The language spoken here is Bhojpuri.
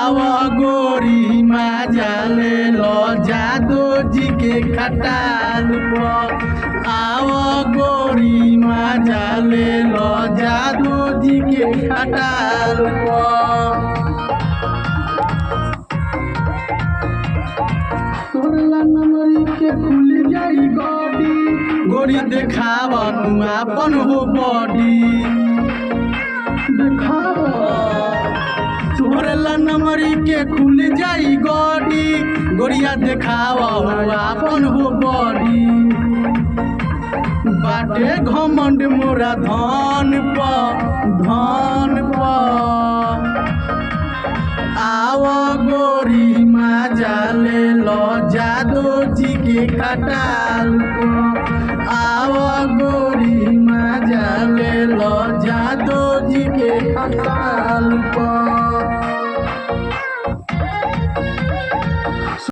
आवा गोरी मजा ले लो जादू जी के खटाल पर। आवा गोरी मजा ले लो जादू जी के खटाल पर। तोरला नमरी के खुल जाई गोडी गोरी देखावा तू अपन हो बॉडी देखावा। तोरला नमरी के खुल जाई गोडी गोरिया देखावा अपन हो बॉडी। बाटे घमंड मोरा धन पर आवा गोरी मजा ले लो जादू जी के खटाल